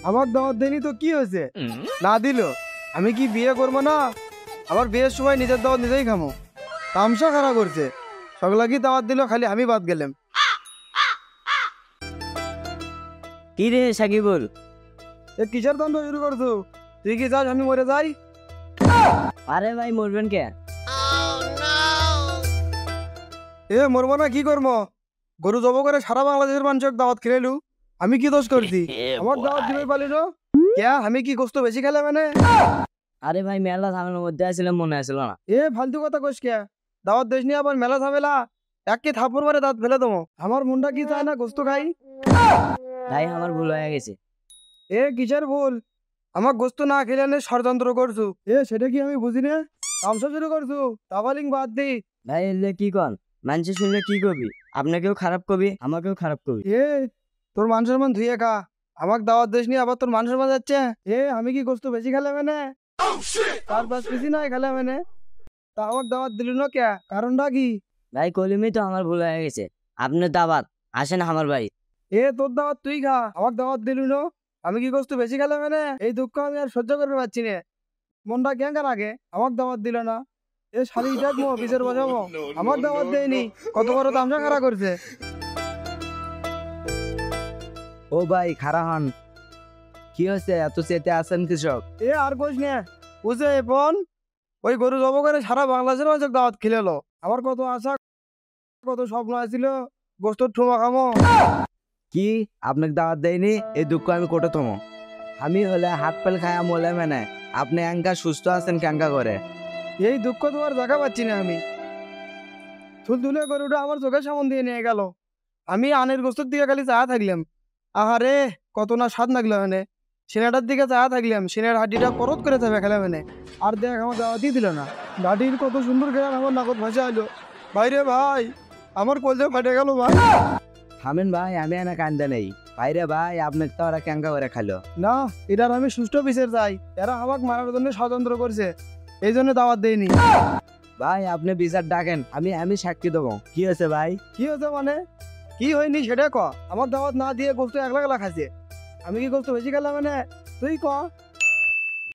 আমার দাওয়াত দেয়নি তো কি হয়েছে? না দিল আমি কি বিয়ে করবো না? আমার বিয়ের সময় নিজের দাওয়াত নিজেই খামো। তামসা খারাপ করছে, সকলা কি দাওয়াত দিল, খালি আমি বাদ গেলাম। কি রে সাকিবুল, এ কিসের দ্বন্দ্ব শুরু করছো? তুই কি চাস আমি মরে যাই? আরে ভাই মরবেন কে? এ মরবো না, কি করবো? গরু জব করে সারা বাংলাদেশের মানুষের দাওয়াত খেলেলু, আমি কি দোষ করছি? আমার দাওয়াত দিবে পালিল কে? আমি কি গোস্ত বেশি খেলে মানে? আরে ভাই মেলা ঝামেলার মধ্যে আসছিলাম, মনে আসছিল না। এ ফালতু কথা কইস কে? দাওয়াত দেশ নিয়ে আবার মেলা ঝামেলা, একে থাপ্পড় মারে দাঁত ফেলে দেবো। আমার মনটা কি চায় না গোস্ত খাই? ভাই আমার ভুল হয়ে গেছে। এ কিসের ভুল? আমার গোস্ত না খেলে নে ষড়যন্ত্র করছু। এ সেটা কি আমি বুঝি না? তামসা শুরু করছু, তাবালিং বাদ দি। ভাই এলে কি কন? মানুষ শুনলে কি করবি? আপনাকেও খারাপ করবি, আমাকেও খারাপ করবি। এ তোর মান সম্মান ধুয়ে খা, আমার দাওয়াত দেশ নিয়ে আবার তোর মান সম্মান যাচ্ছে। এ আমি কি গোস্ত বেশি খেলে মানে? তার পাঁচ বেশি নয় খেলে মানে, তা আমার দাওয়াত দিল না কে? কারণটা কি? ভাই কলিমি তো আমার ভুল হয়ে গেছে। আপনার দাবাত আসেন আমার বাড়ি। এ তোর দাওয়াত তুই খা, আমার দাওয়াত দিল না। আমি কি গোস্ত বেশি খেলে মানে? এই দুঃখ আমি আর সহ্য করতে পারছি না। মনটা কেঙ্কা লাগে, আমার দাওয়াত দিল না। এ শালি ডাকবো অফিসের বসাবো, আমার দাওয়াত দেয়নি, কত বড় তামসা খারাপ করছে। ও ভাই খারা হন, কি হয়েছে এত চেতে আছেন কৃষক? এ আর কোশ নে, বুঝে এপন ওই গরু জব করে সারা বাংলাদেশের মানুষ দাওয়াত খেলেলো। আমার কত আশা, কত স্বপ্ন আছিল গোস্তর ঠুমা খামো। কি আপনাকে দাওয়াত দেয়নি? এই দুঃখ আমি কোটে থমো। আমি হলে হাত পেল খায়া মলে মেনে, আপনি এঙ্কা সুস্থ আছেন কেঙ্কা করে? এই দুঃখ তোমার দেখা পাচ্ছি না আমি। থুলথুলে গরুটা আমার চোখের সামন দিয়ে নিয়ে গেল, আমি আনের গোস্তর দিকে খালি চায়া থাকলাম। আহারে কত না স্বাদ লাগলো মানে। সিনেটার দিকে চায়া থাকলাম, সিনের হাড্ডিটা পরত করে যাবে খেলে মানে। আর দেখ আমার দাওয়াতই দিল না। গাড়ির কত সুন্দর গেলাম, আমার নাকত ভাসা এলো। ভাইরে ভাই, আমার কলজা ফাটে গেল ভাই। থামেন ভাই, আমি এনে কান্দে নেই। ভাইরে ভাই আপনাকে তো ওরা কেঙ্কা করে খালো? না, এটার আমি সুষ্ঠু বিচার চাই। এরা আমাকে মারার জন্য ষড়যন্ত্র করছে, এই জন্য দাওয়াত দেয়নি। ভাই আপনি বিচার ডাকেন, আমি সাক্ষী দেবো। কি হয়েছে ভাই? কি হয়েছে মানে? কি হয়নি সেটা ক। আমার দাওয়াত না দিয়ে গোস্ত একলা একলা খাইছে, আমি কি গোস্ত বেশি খেলাম মানে? তুই ক